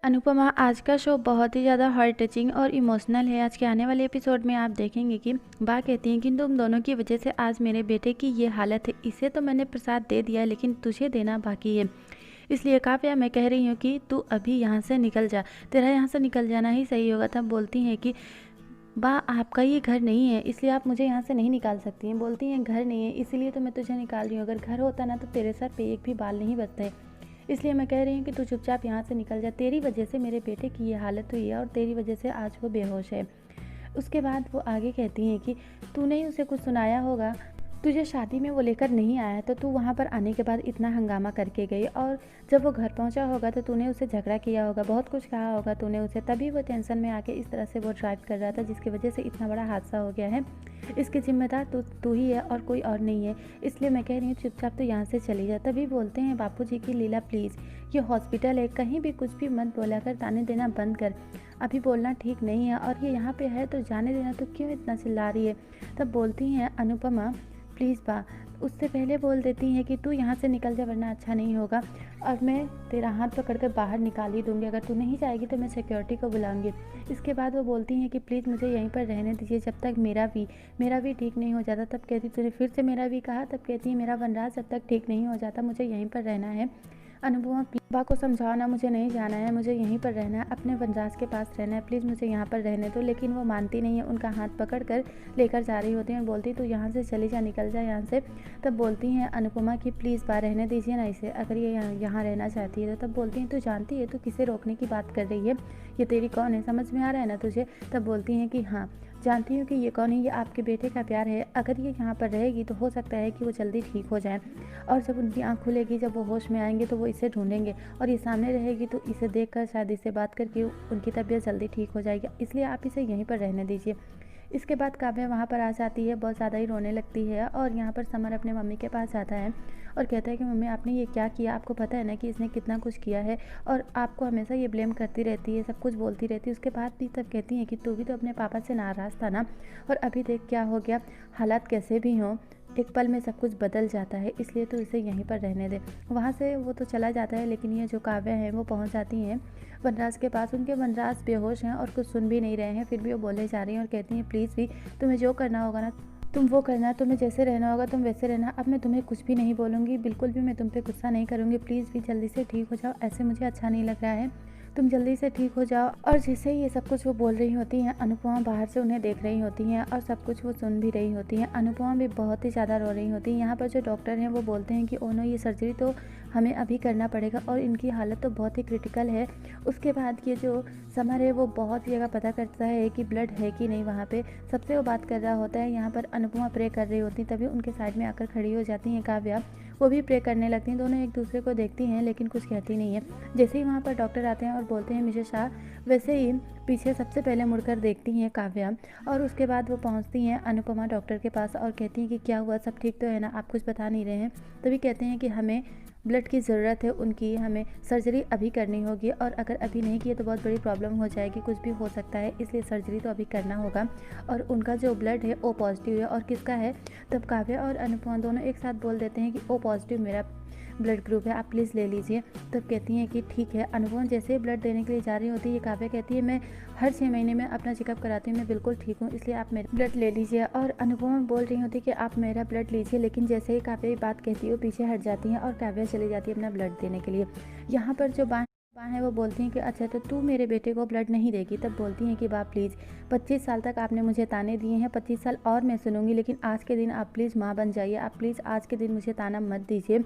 अनुपमा, आज का शो बहुत ही ज़्यादा हार्ट टचिंग और इमोशनल है। आज के आने वाले एपिसोड में आप देखेंगे कि बा कहती हैं कि तुम दोनों की वजह से आज मेरे बेटे की ये हालत है। इसे तो मैंने प्रसाद दे दिया लेकिन तुझे देना बाकी है। इसलिए काव्या, मैं कह रही हूँ कि तू अभी यहाँ से निकल जा, तेरा यहाँ से निकल जाना ही सही होगा। तब बोलती हैं कि बा, आपका ये घर नहीं है इसलिए आप मुझे यहाँ से नहीं निकाल सकती हैं। बोलती हैं घर नहीं है इसीलिए तो मैं तुझे निकाल रही हूँ। अगर घर होता ना तो तेरे सर पे एक भी बाल नहीं बचते। इसलिए मैं कह रही हूँ कि तू चुपचाप यहाँ से निकल जा। तेरी वजह से मेरे बेटे की ये हालत हुई है और तेरी वजह से आज वो बेहोश है। उसके बाद वो आगे कहती हैं कि तूने ही उसे कुछ सुनाया होगा, तुझे शादी में वो लेकर नहीं आया तो तू वहाँ पर आने के बाद इतना हंगामा करके गई, और जब वो घर पहुँचा होगा तो तूने उसे झगड़ा किया होगा, बहुत कुछ कहा होगा तूने उसे, तभी वो टेंशन में आके इस तरह से वो ड्राइव कर रहा था जिसकी वजह से इतना बड़ा हादसा हो गया है। इसके जिम्मेदार तू ही है और कोई और नहीं है। इसलिए मैं कह रही हूँ चुपचाप तो यहाँ से चली जा। तभी बोलते हैं बापूजी की लीला प्लीज़, ये हॉस्पिटल है, कहीं भी कुछ भी मत बोला कर, ताने देना बंद कर, अभी बोलना ठीक नहीं है, और ये यहाँ पे है तो जाने देना, तो क्यों इतना चिल्ला रही है। तब बोलती हैं अनुपमा प्लीज़ बा, उससे पहले बोल देती हैं कि तू यहाँ से निकल जा वरना अच्छा नहीं होगा, और मैं तेरा हाथ पकड़ कर बाहर निकाल ही दूँगी। अगर तू नहीं जाएगी तो मैं सिक्योरिटी को बुलाऊँगी। इसके बाद वो बोलती हैं कि प्लीज़ मुझे यहीं पर रहने दीजिए जब तक मेरा भी ठीक नहीं हो जाता। तब कहती तूने फिर से मेरा भी कहा। तब कहती है मेरा वनराज जब तक ठीक नहीं हो जाता मुझे यहीं पर रहना है। अनुपमा बा को समझाओ ना, मुझे नहीं जाना है, मुझे यहीं पर रहना है, अपने वनराज के पास रहना है, प्लीज़ मुझे यहाँ पर रहने दो। लेकिन वो मानती नहीं है, उनका हाथ पकड़ कर लेकर जा रही होती हैं और बोलती तू यहाँ से चली जा, निकल जा यहाँ से। तब बोलती हैं अनुपमा कि प्लीज़ बा रहने दीजिए ना इसे, अगर ये यहाँ रहना चाहती है तो। तब बोलती हैं तू जानती है तू किसे रोकने की बात कर रही है, ये तेरी कौन है, समझ में आ रहा है ना तुझे। तब बोलती हैं कि हाँ जानती हूँ कि ये कौन है, ये आपके बेटे का प्यार है, अगर ये यहाँ पर रहेगी तो हो सकता है कि वो जल्दी ठीक हो जाए, और जब उनकी आँख खुलेगी, जब वो होश में आएंगे तो वो इसे ढूंढेंगे, और ये सामने रहेगी तो इसे देखकर शायद इससे बात करके उनकी तबीयत जल्दी ठीक हो जाएगी, इसलिए आप इसे यहीं पर रहने दीजिए। इसके बाद काव्या वहाँ पर आ जाती है, बहुत ज़्यादा ही रोने लगती है, और यहाँ पर समर अपने मम्मी के पास जाता है और कहता है कि मम्मी आपने ये क्या किया, आपको पता है ना कि इसने कितना कुछ किया है, और आपको हमेशा ये ब्लेम करती रहती है, सब कुछ बोलती रहती है। उसके बाद भी तब कहती है कि तू भी तो अपने पापा से नाराज़ था ना, और अभी देख क्या हो गया, हालात कैसे भी हों एक पल में सब कुछ बदल जाता है, इसलिए तो इसे यहीं पर रहने दे। वहाँ से वो तो चला जाता है, लेकिन ये जो काव्या है वो पहुँच जाती हैं वनराज के पास। उनके वनराज बेहोश हैं और कुछ सुन भी नहीं रहे हैं, फिर भी वो बोले जा रही हैं और कहती हैं प्लीज़ भी तुम्हें जो करना होगा ना तुम वो करना, तुम्हें जैसे रहना होगा तुम वैसे रहना, अब मैं तुम्हें कुछ भी नहीं बोलूँगी, बिल्कुल भी मैं तुम पे गुस्सा नहीं करूँगी, प्लीज़ भी जल्दी से ठीक हो जाओ, ऐसे मुझे अच्छा नहीं लग रहा है, तुम जल्दी से ठीक हो जाओ। और जैसे ही ये सब कुछ वो बोल रही होती हैं, अनुपमा बाहर से उन्हें देख रही होती हैं और सब कुछ वो सुन भी रही होती हैं। अनुपमा भी बहुत ही ज़्यादा रो रही होती है। यहाँ पर जो डॉक्टर हैं वो बोलते हैं कि ओ नो, ये सर्जरी तो हमें अभी करना पड़ेगा और इनकी हालत तो बहुत ही क्रिटिकल है। उसके बाद ये जो समर है वो बहुत ही जगह पता करता है कि ब्लड है कि नहीं, वहाँ पे सबसे वो बात कर रहा होता है। यहाँ पर अनुपमा प्रे कर रही होती, तभी उनके साइड में आकर खड़ी हो जाती हैं काव्या, वो भी प्रे करने लगती हैं। दोनों एक दूसरे को देखती हैं लेकिन कुछ कहती नहीं है। जैसे ही वहाँ पर डॉक्टर आते हैं और बोलते हैं मिसेस शाह, वैसे ही पीछे सबसे पहले मुड़कर देखती हैं काव्या, और उसके बाद वो पहुँचती हैं अनुपमा डॉक्टर के पास और कहती हैं कि क्या हुआ, सब ठीक तो है ना, आप कुछ बता नहीं रहे हैं। तभी कहते हैं कि हमें ब्लड की ज़रूरत है उनकी, हमें सर्जरी अभी करनी होगी, और अगर अभी नहीं किए तो बहुत बड़ी प्रॉब्लम हो जाएगी, कुछ भी हो सकता है, इसलिए सर्जरी तो अभी करना होगा, और उनका जो ब्लड है ओ पॉजिटिव है। और किसका है? तब काव्या और अनुपमा दोनों एक साथ बोल देते हैं कि ओ पॉजिटिव मेरा ब्लड ग्रुप है, आप प्लीज़ ले लीजिए। तब कहती हैं कि ठीक है। अनुपमा जैसे ही ब्लड देने के लिए जा रही होती है, काव्या कहती है मैं हर 6 महीने में अपना चेकअप कराती हूँ, मैं बिल्कुल ठीक हूँ, इसलिए आप मेरा ब्लड ले लीजिए। और अनुपमा बोल रही होती है कि आप मेरा ब्लड लीजिए, लेकिन जैसे ही काव्या ये बात कहती है वो पीछे हट जाती हैं और काव्या चली जाती है अपना ब्लड देने के लिए। यहाँ पर जो बाँ है वो बोलती हैं कि अच्छा तो तू मेरे बेटे को ब्लड नहीं देगी। तब बोलती हैं कि बा प्लीज़, 25 साल तक आपने मुझे ताने दिए हैं, 25 साल और मैं सुनूंगी, लेकिन आज के दिन आप प्लीज़ माँ बन जाइए, आप प्लीज़ आज के दिन मुझे ताना मत दीजिए,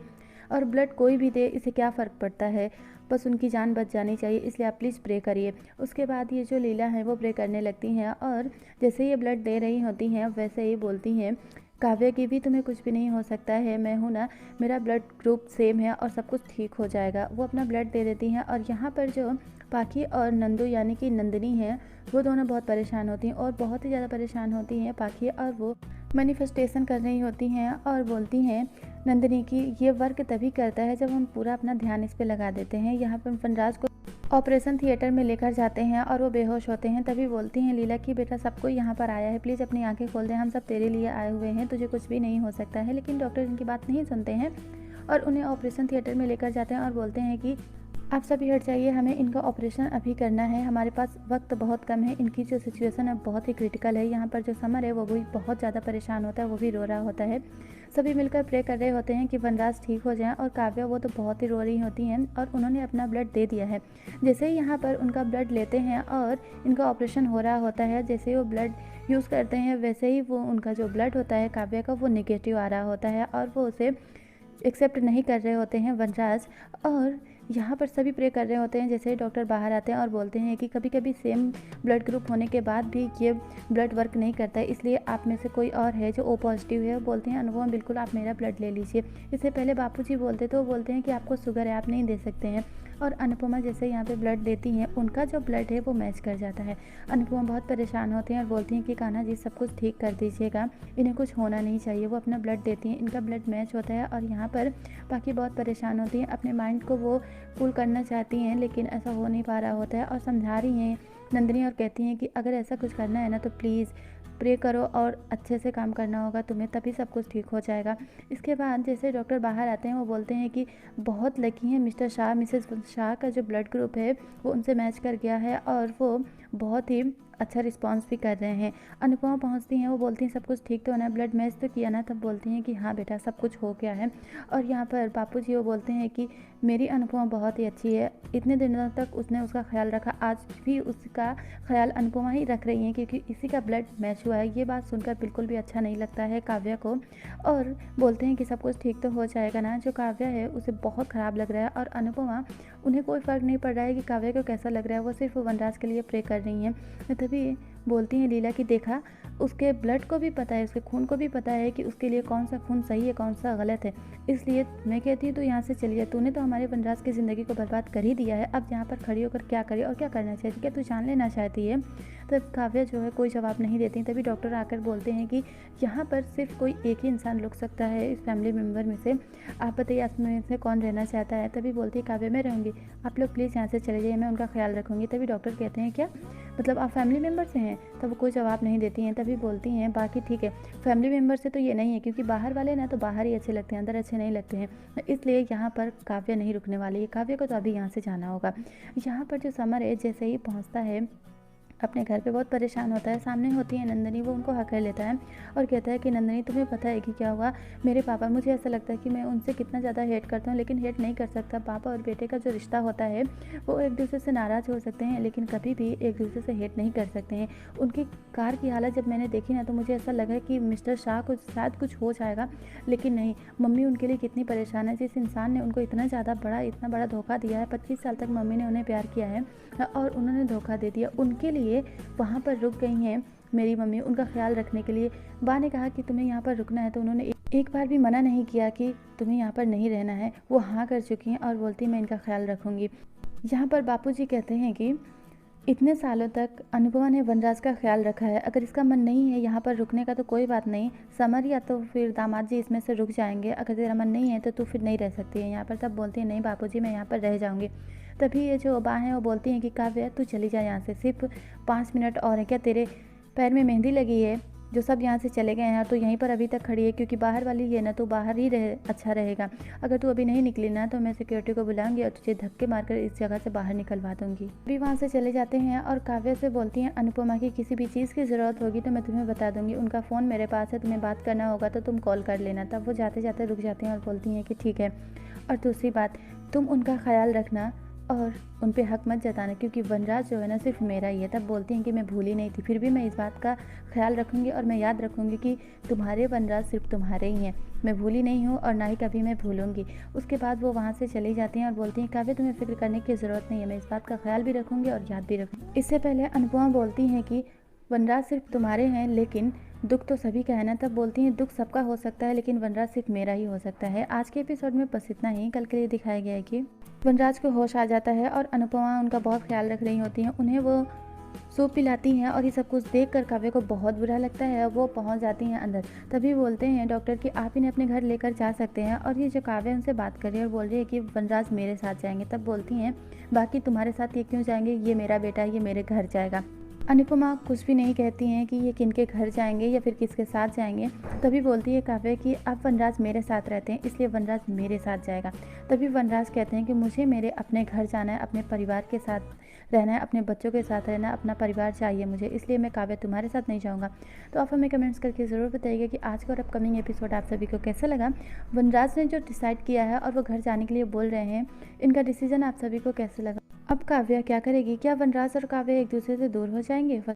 और ब्लड कोई भी दे इसे क्या फ़र्क पड़ता है, बस उनकी जान बच जानी चाहिए, इसलिए आप प्लीज़ प्रे करिए। उसके बाद ये जो लीला है वो प्रे करने लगती हैं, और जैसे ये ब्लड दे रही होती हैं वैसे ही बोलती हैं काव्या की भी तुम्हें कुछ भी नहीं हो सकता है, मैं हूँ ना, मेरा ब्लड ग्रुप सेम है और सब कुछ ठीक हो जाएगा। वो अपना ब्लड दे देती हैं, और यहाँ पर जो पाखी और नंदू यानी कि नंदिनी है वो दोनों बहुत परेशान होती हैं, और बहुत ही ज़्यादा परेशान होती हैं पाखी, और वो मैनिफेस्टेशन कर रही होती हैं और बोलती हैं नंदिनी की ये वर्क तभी करता है जब हम पूरा अपना ध्यान इस पे लगा देते हैं। यहाँ पर वनराज को ऑपरेशन थिएटर में लेकर जाते हैं और वो बेहोश होते हैं। तभी बोलती हैं लीला कि बेटा सब कोई यहाँ पर आया है, प्लीज़ अपनी आंखें खोल दे, हम सब तेरे लिए आए हुए हैं, तुझे कुछ भी नहीं हो सकता है। लेकिन डॉक्टर इनकी बात नहीं सुनते हैं और उन्हें ऑपरेशन थिएटर में लेकर जाते हैं और बोलते हैं कि आप सभी हट जाइए, हमें इनका ऑपरेशन अभी करना है, हमारे पास वक्त बहुत कम है। इनकी जो सिचुएशन है बहुत ही क्रिटिकल है। यहाँ पर जो समर है वो भी बहुत ज़्यादा परेशान होता है, वो भी रो रहा होता है। सभी मिलकर प्रे कर रहे होते हैं कि वनराज ठीक हो जाए, और काव्या वो तो बहुत ही रो रही होती हैं और उन्होंने अपना ब्लड दे दिया है। जैसे ही यहाँ पर उनका ब्लड लेते हैं और इनका ऑपरेशन हो रहा होता है, जैसे ही वो ब्लड यूज़ करते हैं वैसे ही वो उनका जो ब्लड होता है काव्या का वो नेगेटिव आ रहा होता है और वो उसे एक्सेप्ट नहीं कर रहे होते हैं वनराज। और यहाँ पर सभी प्रे कर रहे होते हैं। जैसे डॉक्टर बाहर आते हैं और बोलते हैं कि कभी कभी सेम ब्लड ग्रुप होने के बाद भी ये ब्लड वर्क नहीं करता है, इसलिए आप में से कोई और है जो ओ पॉजिटिव है। वो बोलते हैं अनुपमा बिल्कुल आप मेरा ब्लड ले लीजिए। इससे पहले बापूजी बोलते तो वो बोलते हैं कि आपको शुगर है, आप नहीं दे सकते हैं। और अनुपमा जैसे यहाँ पे ब्लड देती हैं, उनका जो ब्लड है वो मैच कर जाता है। अनुपमा बहुत परेशान होती हैं और बोलती हैं कि कान्हा जी सब कुछ ठीक कर दीजिएगा, इन्हें कुछ होना नहीं चाहिए। वो अपना ब्लड देती हैं, इनका ब्लड मैच होता है। और यहाँ पर बाकी बहुत परेशान होती हैं, अपने माइंड को वो कूल करना चाहती हैं लेकिन ऐसा हो नहीं पा रहा होता है। और समझा रही हैं नंदिनी और कहती हैं कि अगर ऐसा कुछ करना है ना तो प्लीज़ प्रे करो और अच्छे से काम करना होगा तुम्हें, तभी सब कुछ ठीक हो जाएगा। इसके बाद जैसे डॉक्टर बाहर आते हैं वो बोलते हैं कि बहुत लकी हैं मिस्टर शाह, मिसेस शाह का जो ब्लड ग्रुप है वो उनसे मैच कर गया है और वो बहुत ही अच्छा रिस्पांस भी कर रहे हैं। अनुपमा पहुंचती हैं, वो बोलती हैं सब कुछ ठीक तो होना है, ब्लड मैच तो किया ना। तब बोलती हैं कि हाँ बेटा सब कुछ हो गया है। और यहाँ पर बापूजी वो बोलते हैं कि मेरी अनुपमा बहुत ही अच्छी है, इतने दिनों तक उसने उसका ख्याल रखा, आज भी उसका ख्याल अनुपमा ही रख रही हैं क्योंकि इसी का ब्लड मैच हुआ है। ये बात सुनकर बिल्कुल भी अच्छा नहीं लगता है काव्या को। और बोलते हैं कि सब कुछ ठीक तो हो जाएगा ना। जो काव्या है उसे बहुत ख़राब लग रहा है और अनुपमा उन्हें कोई फ़र्क नहीं पड़ रहा है कि काव्या को कैसा लग रहा है, वो सिर्फ वनराज के लिए प्रे कर रही हैं। तभी बोलती हैं लीला कि देखा उसके ब्लड को भी पता है, उसके खून को भी पता है कि उसके लिए कौन सा खून सही है कौन सा गलत है। इसलिए मैं कहती हूँ तू यहाँ से चलिए, तूने तो हमारे वनराज की ज़िंदगी को बर्बाद कर ही दिया है, अब यहाँ पर खड़ी होकर क्या करे और क्या करना चाहिए, क्या तू जान लेना चाहती है। तब काव्या जो है कोई जवाब नहीं देती। तभी डॉक्टर आकर बोलते हैं कि यहाँ पर सिर्फ कोई एक ही इंसान रुक सकता है इस फैमिली मेम्बर में से, आप बताइए आप में से कौन रहना चाहता है। तभी बोलती है काव्या मैं रहूँगी, आप लोग प्लीज़ यहाँ से चले जाइए, मैं उनका ख्याल रखूँगी। तभी डॉक्टर कहते हैं क्या मतलब आप फैमिली मेम्बर से हैं, तब वो कोई जवाब नहीं देती हैं। तभी बोलती हैं बाकी ठीक है, फैमिली मेम्बर से तो ये नहीं है क्योंकि बाहर वाले ना तो बाहर ही अच्छे लगते हैं, अंदर अच्छे नहीं लगते हैं, इसलिए यहाँ पर काव्या नहीं रुकने वाली है। काव्या को तो अभी यहाँ से जाना होगा। यहाँ पर जो समर है जैसे ही पहुँचता है अपने घर पे बहुत परेशान होता है। सामने होती है नंदिनी, वो उनको हक कर लेता है और कहता है कि नंदिनी तुम्हें पता है कि क्या हुआ, मेरे पापा, मुझे ऐसा लगता है कि मैं उनसे कितना ज़्यादा हेट करता हूँ लेकिन हेट नहीं कर सकता। पापा और बेटे का जो रिश्ता होता है वो एक दूसरे से नाराज़ हो सकते हैं लेकिन कभी भी एक दूसरे से हेट नहीं कर सकते हैं। उनकी कार की हालत जब मैंने देखी ना तो मुझे ऐसा लगा कि मिस्टर शाह को शायद कुछ हो जाएगा, लेकिन नहीं, मम्मी उनके लिए कितनी परेशान है। जिस इंसान ने उनको इतना बड़ा धोखा दिया है, 25 साल तक मम्मी ने उन्हें प्यार किया है और उन्होंने धोखा दे दिया, उनके लिए वहाँ पर रुक गई हैं मेरी मम्मी उनका ख्याल रखने के लिए। बा ने कहा कि तुम्हें यहाँ पर रुकना है तो उन्होंने एक बार भी मना नहीं किया कि तुम्हें यहाँ पर नहीं रहना है, वो हाँ कर चुकी हैं और बोलती मैं इनका ख्याल रखूँगी। यहाँ पर बापूजी कहते हैं कि इतने सालों तक अनुपमा ने वनराज का ख्याल रखा है, अगर इसका मन नहीं है यहाँ पर रुकने का तो कोई बात नहीं, समर या तो फिर दामाद जी इसमें से रुक जाएंगे, अगर तेरा मन नहीं है तो तू फिर नहीं रह सकती है यहाँ पर। तब बोलती है नहीं बापूजी मैं यहाँ पर रह जाऊँगी। तभी ये जो बा हैं वो बोलती हैं कि काव्या तू चली जा यहाँ से, सिर्फ 5 मिनट और है, क्या तेरे पैर में मेहंदी लगी है जो सब यहाँ से चले गए हैं और तू यहीं पर अभी तक खड़ी है, क्योंकि बाहर वाली ये ना तो बाहर ही रहे अच्छा रहेगा, अगर तू अभी नहीं निकली ना तो मैं सिक्योरिटी को बुलाऊंगी और तुझे धक्के मारकर इस जगह से बाहर निकलवा दूंगी। अभी वहाँ से चले जाते हैं और काव्या से बोलती हैं अनुपमा की किसी भी चीज़ की ज़रूरत होगी तो मैं तुम्हें बता दूंगी, उनका फ़ोन मेरे पास है, तुम्हें बात करना होगा तो तुम कॉल कर लेना। तब वो जाते जाते रुक जाते हैं और बोलती हैं कि ठीक है, और दूसरी बात तुम उनका ख्याल रखना और उन पे हक मत जताना क्योंकि वनराज जो है ना सिर्फ मेरा ही है। तब बोलती हैं कि मैं भूली नहीं थी, फिर भी मैं इस बात का ख्याल रखूँगी और मैं याद रखूँगी कि तुम्हारे वनराज सिर्फ तुम्हारे ही हैं, मैं भूली नहीं हूँ और ना ही कभी मैं भूलूंगी। उसके बाद वो वहाँ से चली जाती हैं और बोलती हैं काव्या तुम्हें फिक्र करने की ज़रूरत नहीं है, मैं इस बात का ख्याल भी रखूँगी और याद भी रखूँगी। इससे पहले अनुपमा बोलती हैं कि वनराज सिर्फ तुम्हारे हैं लेकिन दुख तो सभी का है ना। तब बोलती हैं दुख सबका हो सकता है लेकिन वनराज सिर्फ मेरा ही हो सकता है। आज के एपिसोड में बस इतना ही। कल के लिए दिखाया गया है कि वनराज को होश आ जाता है और अनुपमा उनका बहुत ख्याल रख रही होती हैं, उन्हें वो सूप पिलाती हैं और ये सब कुछ देखकर काव्या को बहुत बुरा लगता है। वो पहुंच जाती हैं अंदर। तभी बोलते हैं डॉक्टर कि आप इन्हें अपने घर लेकर जा सकते हैं और ये जो काव्या उनसे बात कर रही है और बोल रही है कि वनराज मेरे साथ जाएंगे। तब बोलती हैं बाकी तुम्हारे साथ ये क्यों जाएंगे, ये मेरा बेटा है, ये मेरे घर जाएगा। अनुपमा कुछ भी नहीं कहती हैं कि ये किनके घर जाएंगे या फिर किसके साथ जाएंगे। तभी बोलती है काव्या कि अब वनराज मेरे साथ रहते हैं इसलिए वनराज मेरे साथ जाएगा। तभी वनराज कहते हैं कि मुझे मेरे अपने घर जाना है, अपने परिवार के साथ रहना है, अपने बच्चों के साथ रहना है, अपना परिवार चाहिए मुझे, इसलिए मैं काव्या तुम्हारे साथ नहीं जाऊँगा। तो आप हमें कमेंट्स करके ज़रूर बताइएगा कि आज का और अपकमिंग एपिसोड आप सभी को कैसा लगा। वनराज ने जो डिसाइड किया है और वो घर जाने के लिए बोल रहे हैं, इनका डिसीजन आप सभी को कैसे लगा। अब काव्या क्या करेगी? क्या वनराज और काव्या एक दूसरे से दूर हो जाएंगे?